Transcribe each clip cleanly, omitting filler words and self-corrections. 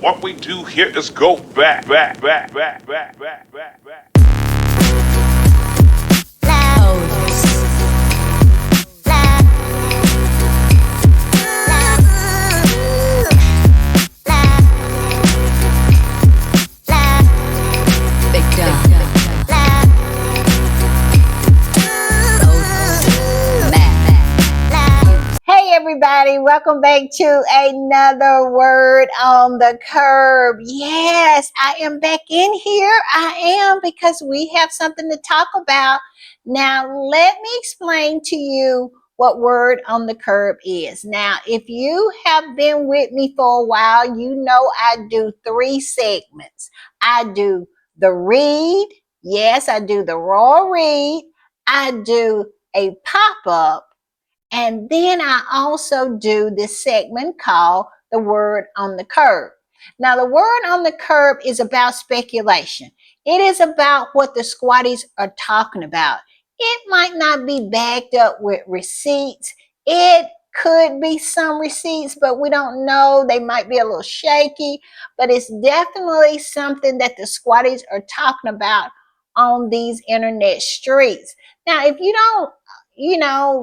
What we do here is go back, back, back, back, back, back, back, back. Hey everybody, welcome back to another word on the curb. Yes, I am back in here. I am, because we have something to talk about. Now, let me explain to you what word on the curb is. Now, if you have been with me for a while, you know I do 3 segments. I do the read. Yes, I do the raw read. I do a pop-up. And then I also do this segment called the word on the curb. Now, the word on the curb is about speculation. It is about what the squatties are talking about. It might not be backed up with receipts. It could be some receipts, but we don't know. They might be a little shaky, but it's definitely something that the squatties are talking about on these internet streets. Now, if you don't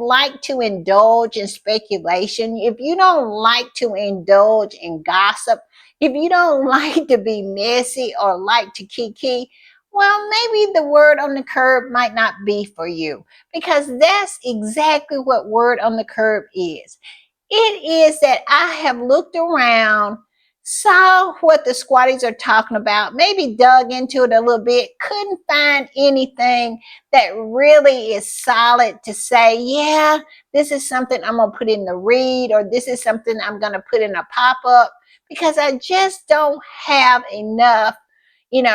like to indulge in speculation, if you don't like to indulge in gossip, if you don't like to be messy or like to kiki, well, maybe the word on the curb might not be for you, because that's exactly what word on the curb is. It is that I have looked around, saw what the squatties are talking about, maybe dug into it a little bit, couldn't find anything that really is solid to say, yeah, this is something I'm going to put in the read, or this is something I'm going to put in a pop-up, because I just don't have enough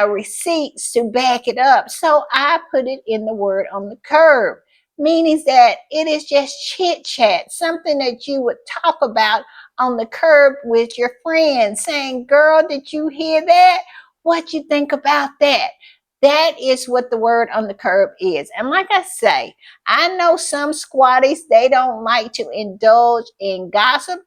receipts to back it up. So I put it in the word on the curb, meaning that it is just chit chat, something that you would talk about on the curb with your friends, saying, girl, did you hear that? What you think about that? That is what the word on the curb is. And like I say, I know some squatties, they don't like to indulge in gossip.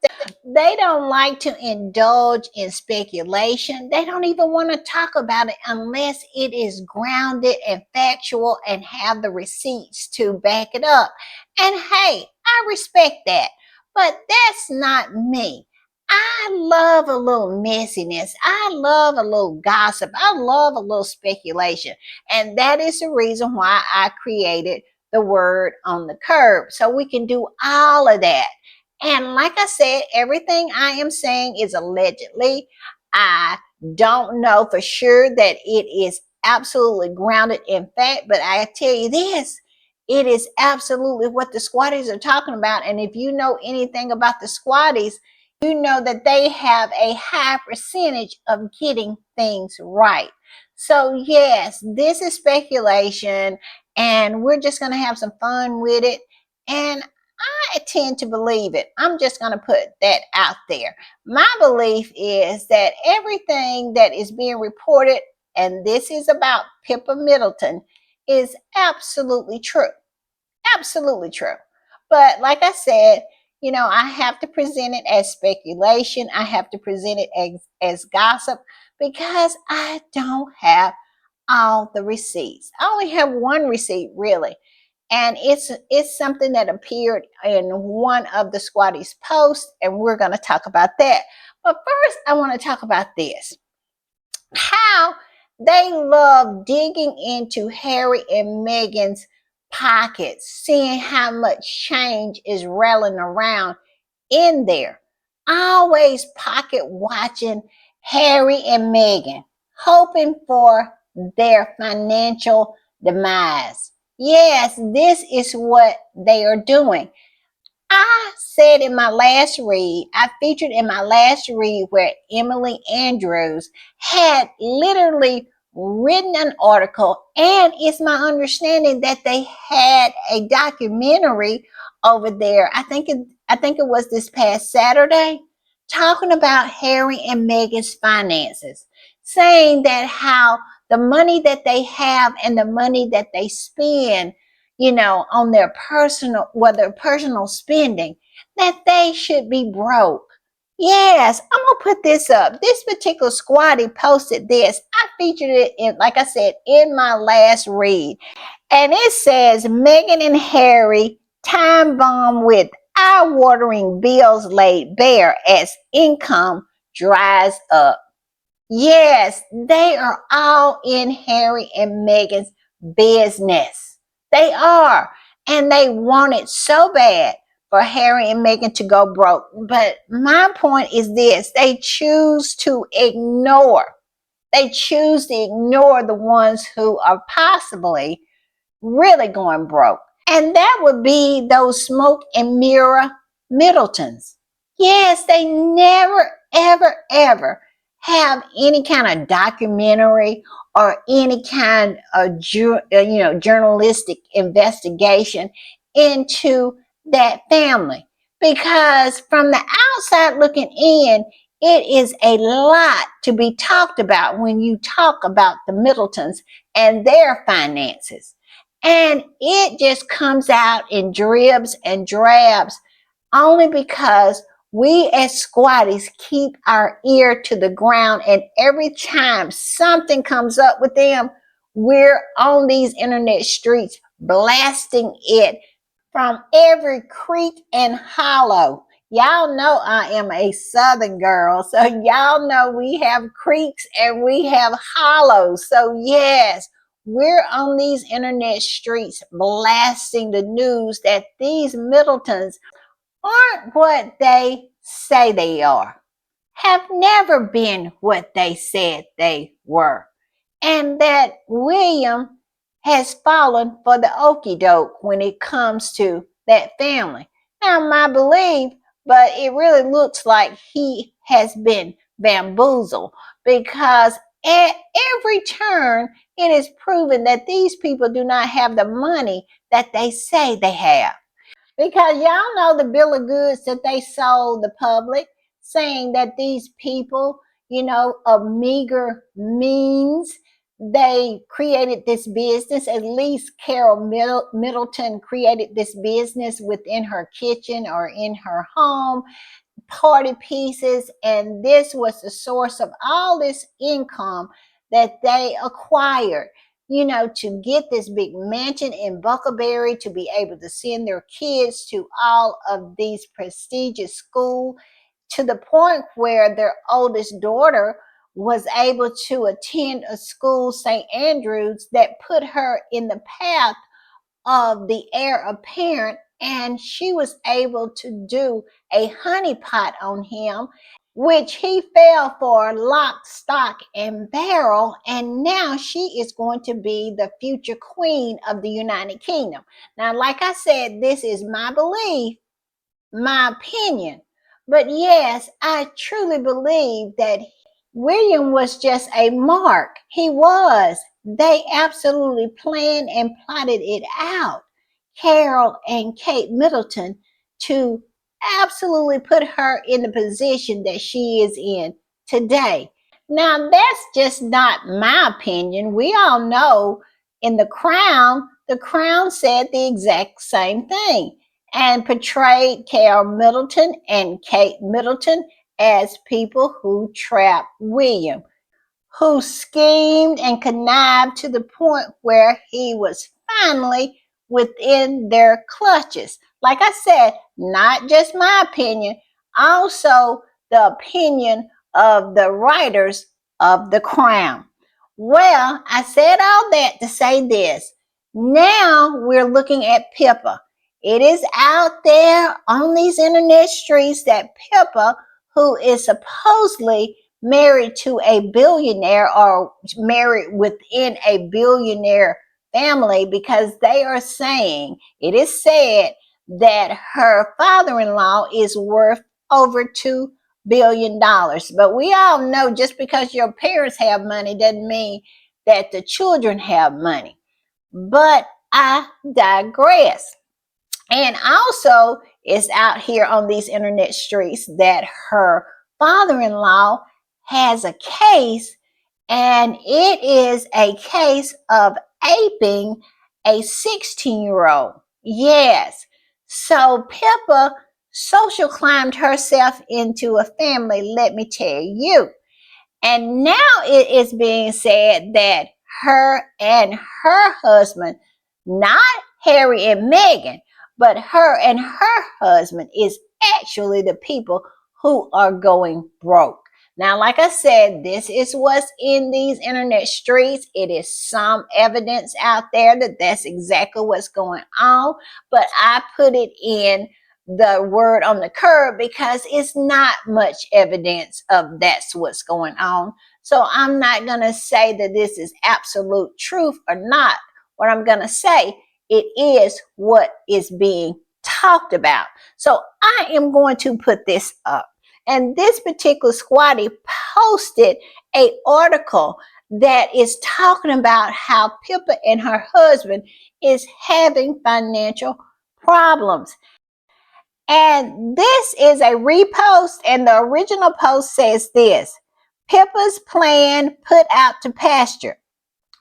They don't like to indulge in speculation. They don't even want to talk about it unless it is grounded and factual and have the receipts to back it up. And hey, I respect that, but that's not me. I love a little messiness. I love a little gossip. I love a little speculation. And that is the reason why I created the word on the curb. So we can do all of that. And like I said, everything I am saying is allegedly. I don't know for sure that it is absolutely grounded in fact, but I tell you this, it is absolutely what the squatties are talking about. And if you know anything about the squatties, you know that they have a high percentage of getting things right. So yes, this is speculation, and we're just going to have some fun with it. And I tend to believe it. I'm just going to put that out there. My belief is that everything that is being reported, and this is about Pippa Middleton, is absolutely true. Absolutely true. But like I said, I have to present it as speculation. I have to present it as gossip, because I don't have all the receipts. I only have one receipt, really. And it's something that appeared in one of the squatties' posts, and we're going to talk about that. But first, I want to talk about this. How they love digging into Harry and Meghan's pockets, seeing how much change is rattling around in there. Always pocket watching Harry and Meghan, hoping for their financial demise. Yes, this is what they are doing. I said in my last read, I featured in my last read where Emily Andrews had literally written an article, and it's my understanding that they had a documentary over there. I think it was this past Saturday, talking about Harry and Meghan's finances, saying that how the money that they have and the money that they spend, on their personal spending, that they should be broke. Yes, I'm gonna put this up. This particular squatty posted this. I featured it in, like I said, in my last read. And it says Meghan and Harry time bomb with eye-watering bills laid bare as income dries up. Yes, they are all in Harry and Meghan's business. They are. And they want it so bad for Harry and Meghan to go broke. But my point is this, they choose to ignore. They choose to ignore the ones who are possibly really going broke. And that would be those smoke and mirror Middletons. Yes, they never, ever, ever have any kind of documentary or any kind of journalistic investigation into that family, because from the outside looking in, it is a lot to be talked about when you talk about the Middletons and their finances. And it just comes out in dribs and drabs only because we as squatties keep our ear to the ground, and every time something comes up with them, we're on these internet streets blasting it from every creek and hollow. Y'all know I am a southern girl, so y'all know we have creeks and we have hollows. So yes, we're on these internet streets blasting the news that these Middletons aren't what they say they are, have never been what they said they were, and that William has fallen for the okie doke when it comes to that family. Now, my belief, but it really looks like he has been bamboozled, because at every turn it is proven that these people do not have the money that they say they have. Because y'all know the bill of goods that they sold the public, saying that these people, of meager means, they created this business. At least Carol Middleton created this business within her kitchen or in her home, party pieces, and this was the source of all this income that they acquired, to get this big mansion in Buckleberry, to be able to send their kids to all of these prestigious schools, to the point where their oldest daughter was able to attend a school, St. Andrews, that put her in the path of the heir apparent, and she was able to do a honeypot on him, which he fell for lock, stock, and barrel. And now she is going to be the future queen of the United Kingdom. Now, like I said, this is my belief, my opinion. But yes, I truly believe that William was just a mark. He was. They absolutely planned and plotted it out, Carol and Kate Middleton, to absolutely put her in the position that she is in today. Now, that's just not my opinion. We all know in the Crown said the exact same thing and portrayed Carol Middleton and Kate Middleton as people who trapped William, who schemed and connived to the point where he was finally within their clutches. Like I said, not just my opinion, also the opinion of the writers of The Crown. Well, I said all that to say this. Now we're looking at Pippa. It is out there on these internet streets that Pippa, who is supposedly married to a billionaire or married within a billionaire family, because they are saying, it is said that her father-in-law is worth over $2 billion. But we all know just because your parents have money doesn't mean that the children have money. But I digress. And also, it's out here on these internet streets that her father-in-law has a case, and it is a case of aping a 16-year-old. Yes. So Pippa social climbed herself into a family, let me tell you. And now it is being said that her and her husband, not Harry and Meghan, but her and her husband is actually the people who are going broke. Now, like I said, this is what's in these internet streets. It is some evidence out there that that's exactly what's going on, but I put it in the word on the curb because it's not much evidence of that's what's going on. So I'm not going to say that this is absolute truth or not. What I'm going to say, it is what is being talked about. So I am going to put this up. And this particular squatty posted a article that is talking about how Pippa and her husband is having financial problems. And this is a repost, and the original post says this: Pippa's plan put out to pasture.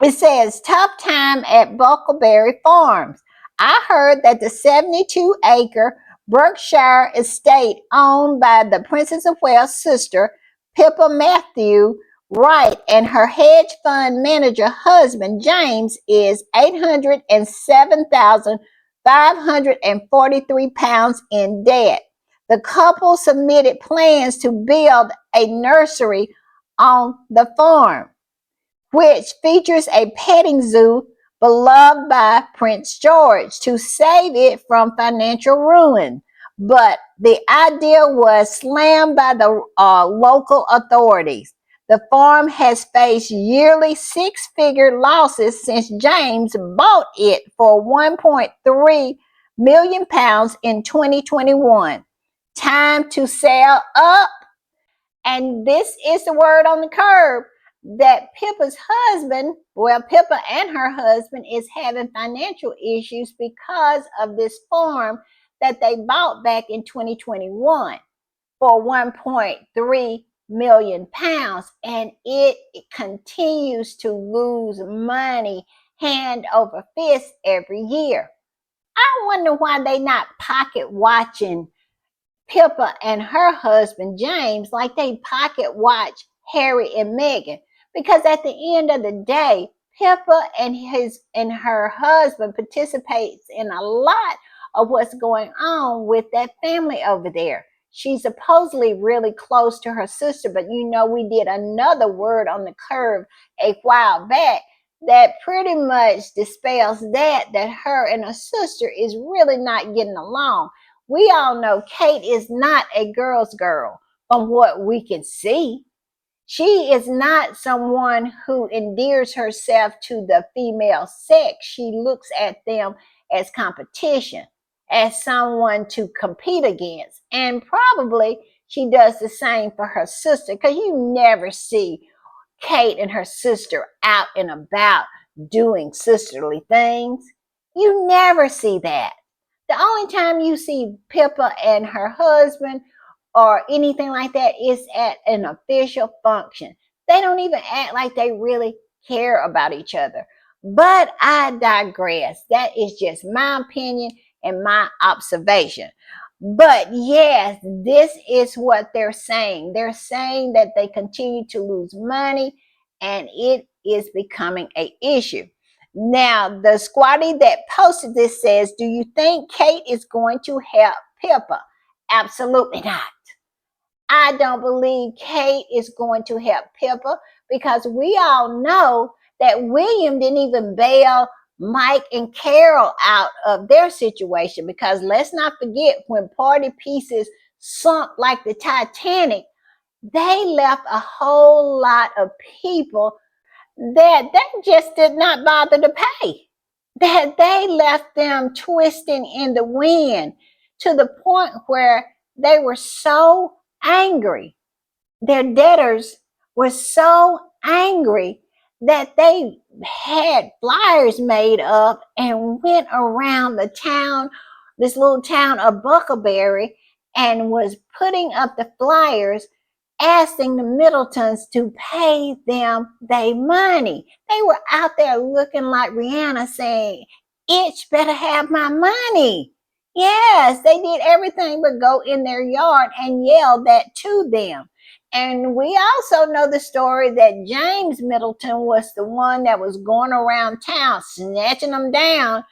It says, tough time at Buckleberry Farms. I heard that the 72-acre Berkshire estate owned by the Princess of Wales' sister, Pippa Matthew Wright, and her hedge fund manager husband, James, is 807,543 pounds in debt. The couple submitted plans to build a nursery on the farm, which features a petting zoo beloved by Prince George, to save it from financial ruin. But the idea was slammed by the local authorities. The farm has faced yearly six-figure losses since James bought it for £1.3 million in 2021. Time to sell up. And this is the word on the curb that Pippa and her husband is having financial issues because of this farm that they bought back in 2021 for £1.3 million. And it continues to lose money hand over fist every year. I wonder why they not pocket watching Pippa and her husband James like they pocket watch Harry and Meghan, because at the end of the day, Pippa and her husband participates in a lot of what's going on with that family over there. She's supposedly really close to her sister, but we did another word on the curve a while back that pretty much dispels that her and her sister is really not getting along. We all know Kate is not a girl's girl from what we can see. She is not someone who endears herself to the female sex. She looks at them as competition, as someone to compete against. And probably she does the same for her sister, because you never see Kate and her sister out and about doing sisterly things. You never see that. The only time you see Pippa and her husband or anything like that is at an official function. They don't even act like they really care about each other. But I digress. That is just my opinion and my observation. But yes, this is what they're saying. They're saying that they continue to lose money and it is becoming an issue. Now, the squatty that posted this says, do you think Kate is going to help Pippa? Absolutely not. I don't believe Kate is going to help Pippa, because we all know that William didn't even bail Mike and Carol out of their situation, because let's not forget, when party pieces sunk like the Titanic, they left a whole lot of people that they just did not bother to pay, that they left them twisting in the wind, to the point where they were so angry. Their debtors were so angry that they had flyers made up and went around the town, this little town of Buckleberry, and was putting up the flyers asking the Middletons to pay them their money. They were out there looking like Rihanna, saying, "Itch better have my money." Yes, they did everything but go in their yard and yell that to them. And we also know the story that James Middleton was the one that was going around town snatching them down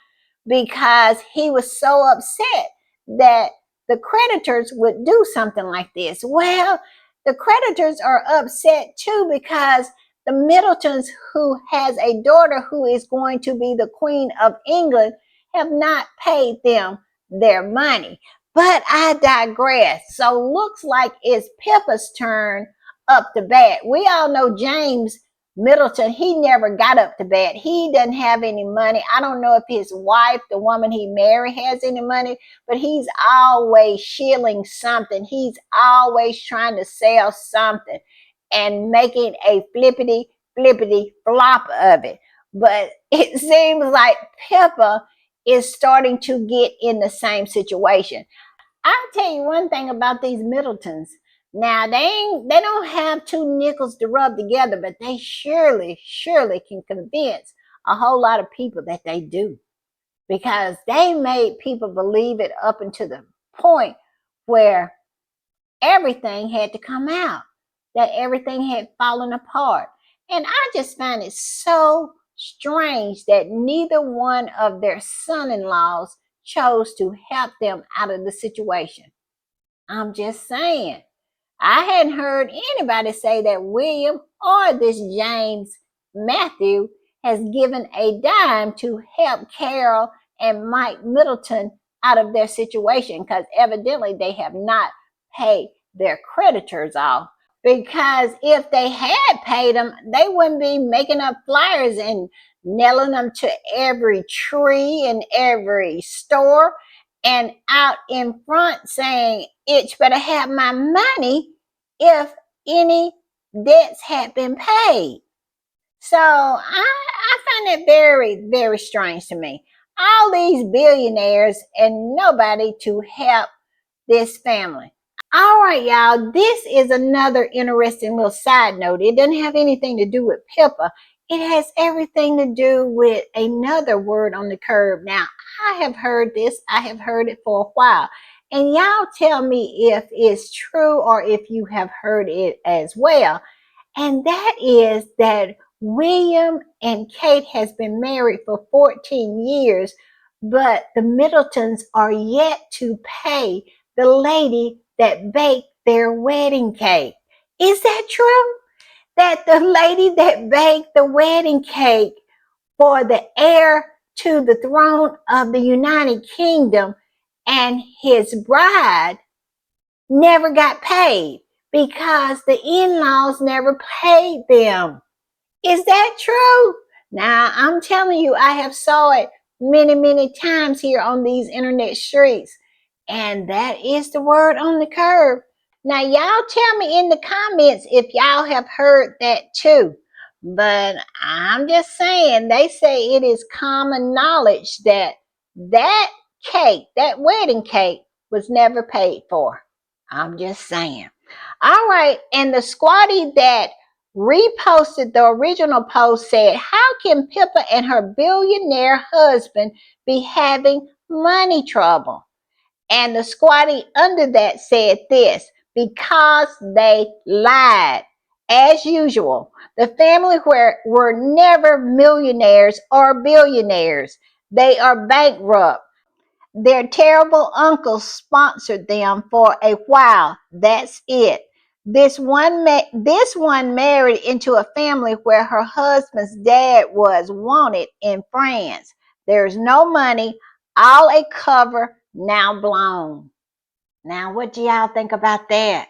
because he was so upset that the creditors would do something like this. Well, the creditors are upset too because the Middletons, who has a daughter who is going to be the Queen of England, have not paid them their money. But I digress. So looks like it's Pippa's turn up the bat. We all know James Middleton, he never got up to bat. He doesn't have any money. I don't know if his wife, the woman he married, has any money, but he's always shilling something. He's always trying to sell something and making a flippity flop of it. But it seems like Pippa is starting to get in the same situation. I'll tell you one thing about these Middletons. Now they don't have two nickels to rub together, but they surely can convince a whole lot of people that they do. Because they made people believe it up until the point where everything had to come out, that everything had fallen apart. And I just find it so strange that neither one of their son in laws chose to help them out of the situation. I'm just saying. I hadn't heard anybody say that William or this James Matthew has given a dime to help Carol and Mike Middleton out of their situation because evidently they have not paid their creditors off. Because if they had paid them, they wouldn't be making up flyers and nailing them to every tree and every store and out in front saying, "Itch better have my money if any debts had been paid." So I find it very strange to me. All these billionaires and nobody to help this family. All right, y'all, this is another interesting little side note. It doesn't have anything to do with Pippa. It has everything to do with another word on the curb. Now, I have heard this. I have heard it for a while. And y'all tell me if it's true or if you have heard it as well. And that is that William and Kate has been married for 14 years, but the Middletons are yet to pay the lady that baked their wedding cake. Is that true? That the lady that baked the wedding cake for the heir to the throne of the United Kingdom and his bride never got paid because the in-laws never paid them. Is that true? Now, I'm telling you, I have saw it many times here on these internet streets. And that is the word on the curb. Now, y'all tell me in the comments if y'all have heard that too. But I'm just saying, they say it is common knowledge that that cake, that wedding cake, was never paid for. I'm just saying. All right, and the squatty that reposted the original post said, "How can Pippa and her billionaire husband be having money trouble?" And the squatty under that said this, "Because they lied. As usual, the family were never millionaires or billionaires. They are bankrupt. Their terrible uncles sponsored them for a while. That's it. This one married into a family where her husband's dad was wanted in France. There's no money, all a cover, now blown." Now, what do y'all think about that?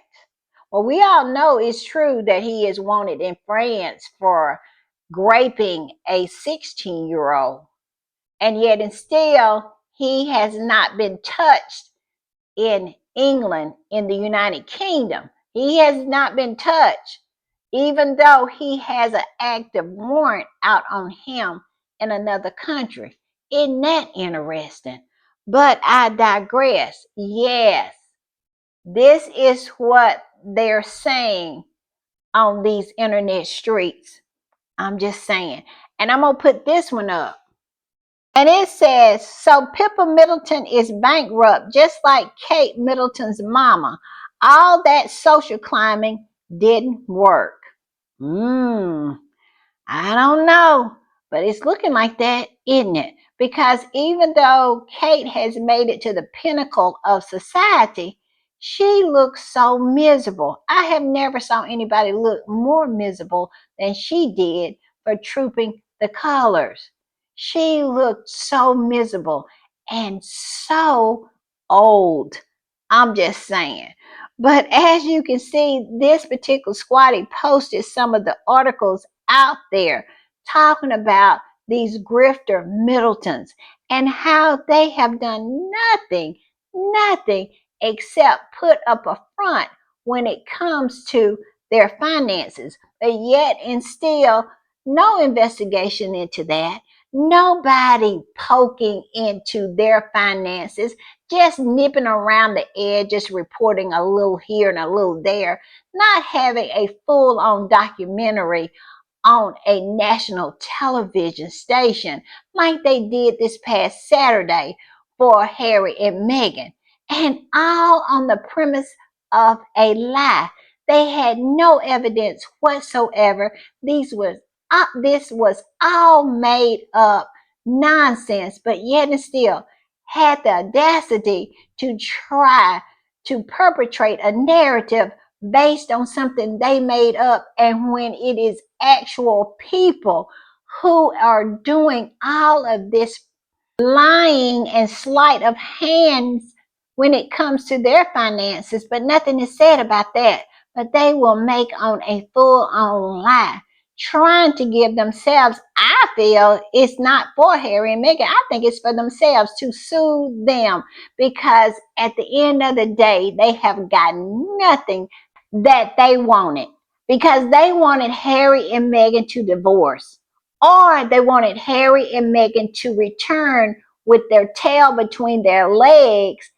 Well, we all know it's true that he is wanted in France for raping a 16-year-old, and yet and still he has not been touched in England, in the United Kingdom. He has not been touched, even though he has an active warrant out on him in another country. Isn't that interesting? But I digress. Yes, this is what they're saying on these internet streets. I'm just saying. And I'm going to put this one up. And it says, so Pippa Middleton is bankrupt, just like Kate Middleton's mama. All that social climbing didn't work. I don't know, but it's looking like that, isn't it? Because even though Kate has made it to the pinnacle of society, she looks so miserable. I have never saw anybody look more miserable than she did for trooping the colors. She looked so miserable and so old. I'm just saying. But as you can see, this particular squatty posted some of the articles out there talking about these grifter Middletons and how they have done nothing except put up a front when it comes to their finances. But yet and still, no investigation into that. Nobody poking into their finances, just nipping around the edges, reporting a little here and a little there, not having a full on documentary on a national television station like they did this past Saturday for Harry and Meghan. And all on the premise of a lie. They had no evidence whatsoever. This was all made up nonsense, but yet and still had the audacity to try to perpetrate a narrative based on something they made up, and when it is actual people who are doing all of this lying and sleight of hands when it comes to their finances, but nothing is said about that. But they will make on a full on lie, trying to give themselves, I feel it's not for Harry and Meghan. I think it's for themselves to soothe them, because at the end of the day, they have gotten nothing that they wanted, because they wanted Harry and Meghan to divorce, or they wanted Harry and Meghan to return with their tail between their legs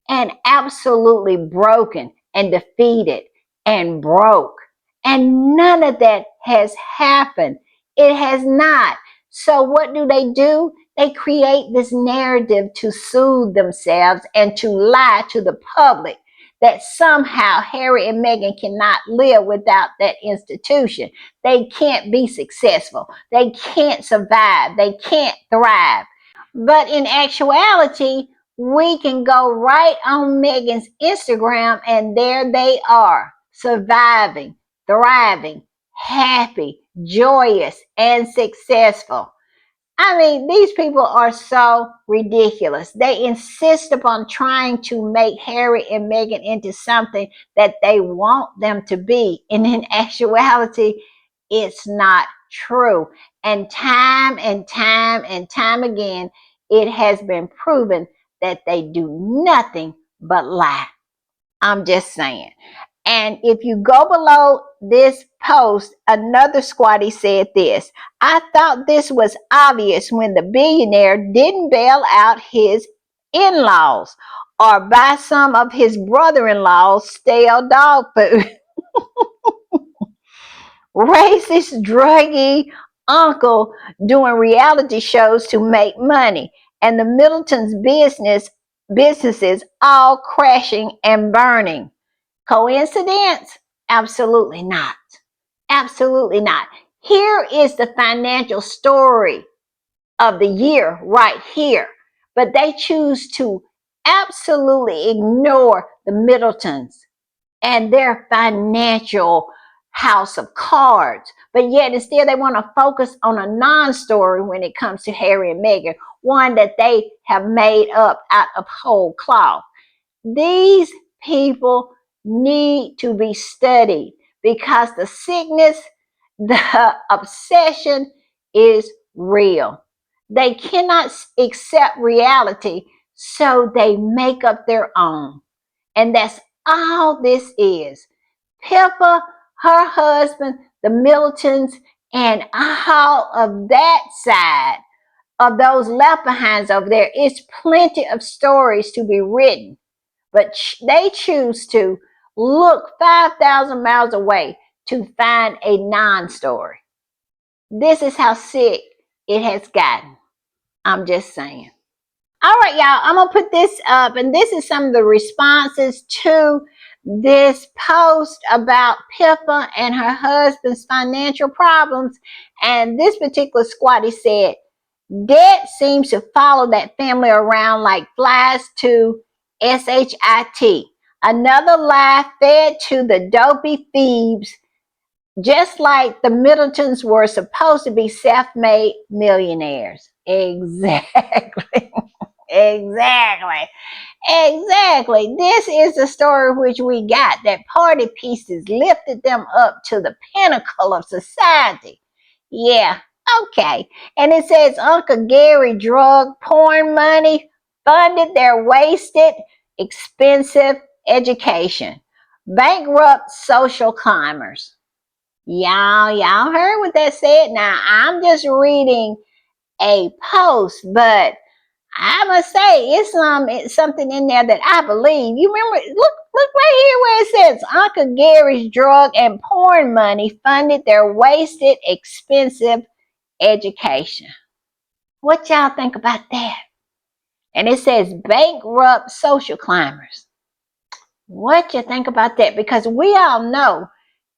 and absolutely broken and defeated and broke. And none of that has happened. It has not. So, what do? They create this narrative to soothe themselves and to lie to the public that somehow Harry and Meghan cannot live without that institution. They can't be successful. They can't survive. They can't thrive. But in actuality, we can go right on Meghan's Instagram and there they are, surviving, thriving, happy, joyous, and successful. I mean, these people are so ridiculous. They insist upon trying to make Harry and Meghan into something that they want them to be. And in actuality, it's not true. And time again, it has been proven that they do nothing but lie. I'm just saying. And if you go below this post, another squatty said this: I thought this was obvious when the billionaire didn't bail out his in laws or buy some of his brother in law's stale dog food. Racist, druggy uncle doing reality shows to make money, and the Middleton's businesses all crashing and burning. Coincidence? Absolutely not. Absolutely not. Here is the financial story of the year right here. But they choose to absolutely ignore the Middletons and their financial house of cards. But yet instead they want to focus on a non-story when it comes to Harry and Meghan, one that they have made up out of whole cloth. These people need to be studied, because the sickness, the obsession is real. They cannot accept reality, so they make up their own. And that's all this is. Pippa, her husband, the Middletons, and all of that side of those left behinds over there, it's plenty of stories to be written, but they choose to look 5,000 miles away to find a non story. This is how sick it has gotten. I'm just saying. All right, y'all, I'm going to put this up, and this is some of the responses to this post about Pippa and her husband's financial problems. And this particular squatty said, debt seems to follow that family around like flies to SHIT. Another lie fed to the dopey thieves, just like the Middletons were supposed to be self-made millionaires. Exactly. Exactly. Exactly. This is the story which we got, that party pieces lifted them up to the pinnacle of society. Yeah, okay. And it says Uncle Gary drug porn money funded their wasted, expensive education. Bankrupt social climbers. Y'all heard what that said? Now, I'm just reading a post, but I must say it's something in there that I believe. You remember, look right here where it says Uncle Gary's drug and porn money funded their wasted, expensive education. What y'all think about that? And it says bankrupt social climbers. What you think about that? Because we all know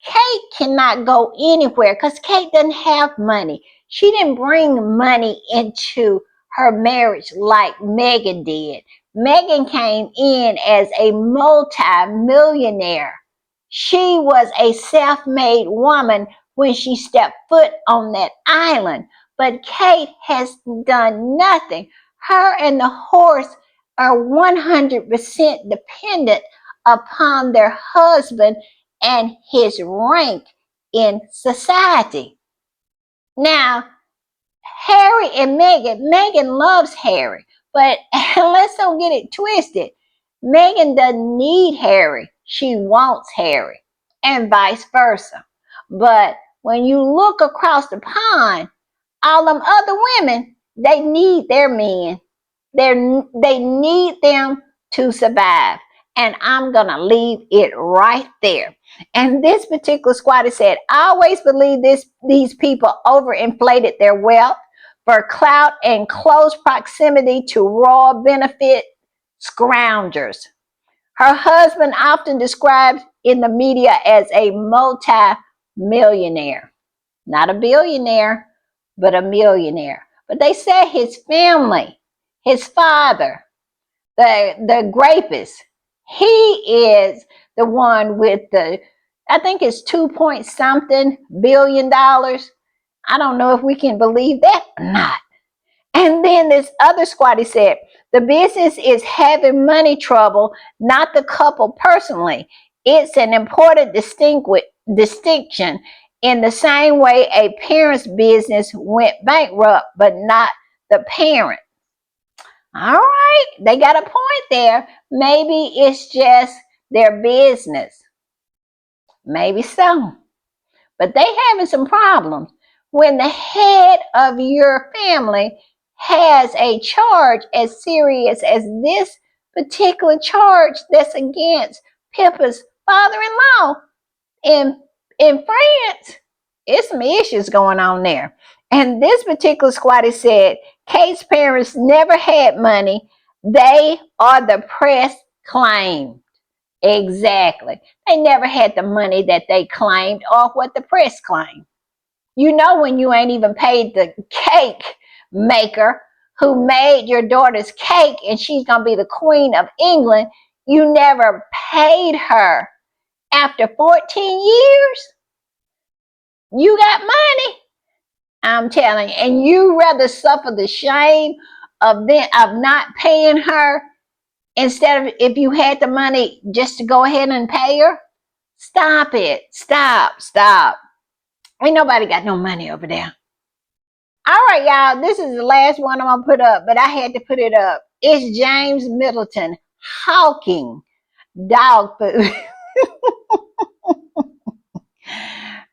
Kate cannot go anywhere because Kate doesn't have money. She didn't bring money into her marriage like Meghan did. Meghan came in as a multi-millionaire. She was a self-made woman when she stepped foot on that island. But Kate has done nothing. Her and the horse are 100% dependent upon their husband and his rank in society. Now, Harry and Meghan loves Harry, but let's don't get it twisted. Meghan doesn't need Harry. She wants Harry, and vice versa. But when you look across the pond, all them other women, they need their men. They need them to survive. And I'm going to leave it right there. And this particular squatter said, I always believe these people overinflated their wealth for clout and close proximity to royal benefit scroungers. Her husband often described in the media as a multi-millionaire. Not a billionaire, but a millionaire. But they said his family, his father, the rapist, he is the one with the, I think it's 2 point something billion dollars. I don't know if we can believe that or not. And then this other squatty said, the business is having money trouble, not the couple personally. It's an important distinction. In the same way a parent's business went bankrupt, but not the parent. All right, they got a point there. Maybe it's just their business. Maybe so. But they having some problems. When the head of your family has a charge as serious as this particular charge that's against Pippa's father-in-law in France, it's some issues going on there. And this particular squatty said, Kate's parents never had money. They are the press claimed. Exactly. They never had the money that they claimed or what the press claimed. You know when you ain't even paid the cake maker who made your daughter's cake and she's going to be the Queen of England, you never paid her. After 14 years, you got money. I'm telling you. And you rather suffer the shame of not paying her instead of if you had the money just to go ahead and pay her? Stop it. Stop. Ain't nobody got no money over there. All right, y'all. This is the last one I'm going to put up, but I had to put it up. It's James Middleton hawking dog food.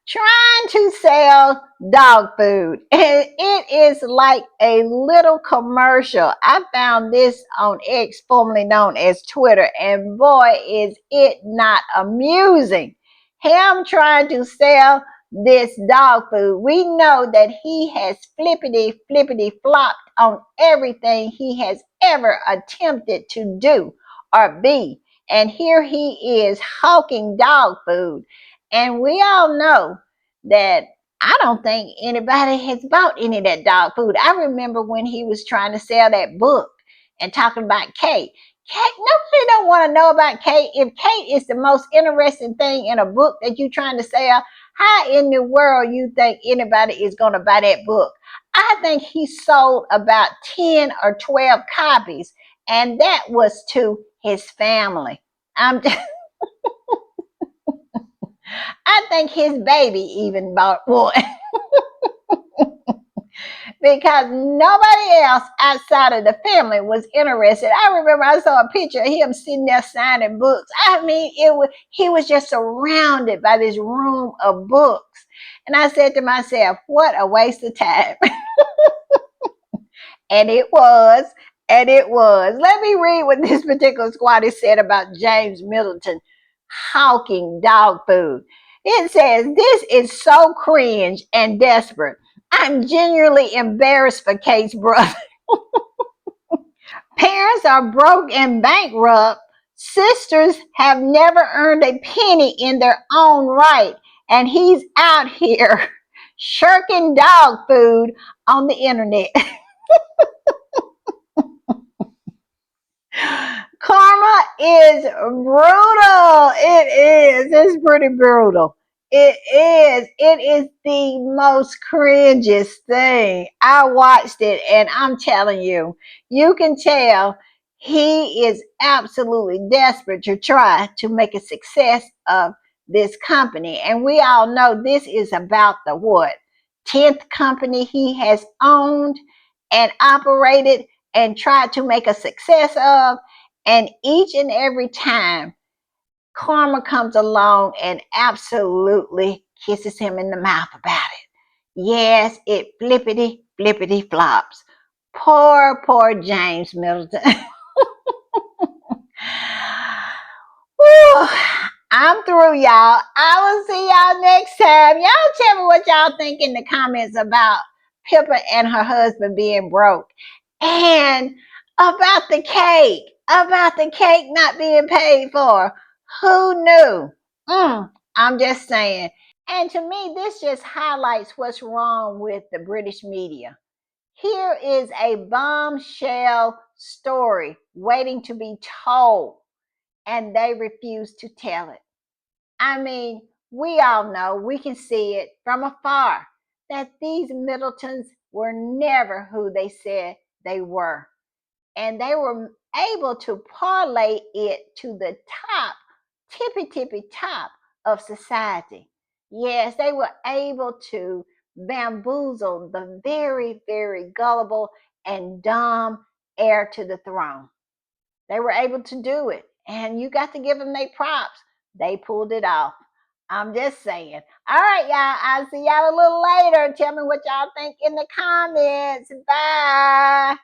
Trying to sell dog food. And it is like a little commercial. I found this on X, formerly known as Twitter, and boy, is it not amusing. Him trying to sell this dog food. We know that he has flippity flopped on everything he has ever attempted to do or be. And here he is hawking dog food. And we all know that I don't think anybody has bought any of that dog food. I remember when he was trying to sell that book and talking about Kate. Kate, nobody don't want to know about Kate. If Kate is the most interesting thing in a book that you're trying to sell, how in the world you think anybody is going to buy that book? I think he sold about 10 or 12 copies, and that was to his family. I'm just, I think his baby even bought one. Because nobody else outside of the family was interested. I remember I saw a picture of him sitting there signing books. I mean, he was just surrounded by this room of books. And I said to myself, what a waste of time. And it was. And it was. Let me read what this particular squad said about James Middleton hawking dog food. It says, this is so cringe and desperate. I'm genuinely embarrassed for Kate's brother. Parents are broke and bankrupt. Sisters have never earned a penny in their own right. And he's out here shirking dog food on the internet. Karma is brutal. It is. It's pretty brutal. It is. It is the most cringiest thing. I watched it and I'm telling you, you can tell he is absolutely desperate to try to make a success of this company. And we all know this is about the what? 10th company he has owned and operated and tried to make a success of. And each and every time, karma comes along and absolutely kisses him in the mouth about it. Yes, it flippity flops. Poor James Middleton. Whew, I'm through, y'all. I will see y'all next time. Y'all tell me what y'all think in the comments about Pippa and her husband being broke. And about the cake not being paid for. Who knew? I'm just saying. And to me, this just highlights what's wrong with the British media. Here is a bombshell story waiting to be told, and they refuse to tell it. I mean, we all know, we can see it from afar, that these Middletons were never who they said they were. And they were able to parlay it to the top, tippy top of society. Yes, they were able to bamboozle the very gullible and dumb heir to the throne. They were able to do it. And you got to give them their props. They pulled it off. I'm just saying. All right, y'all. I'll see y'all a little later. Tell me what y'all think in the comments. Bye.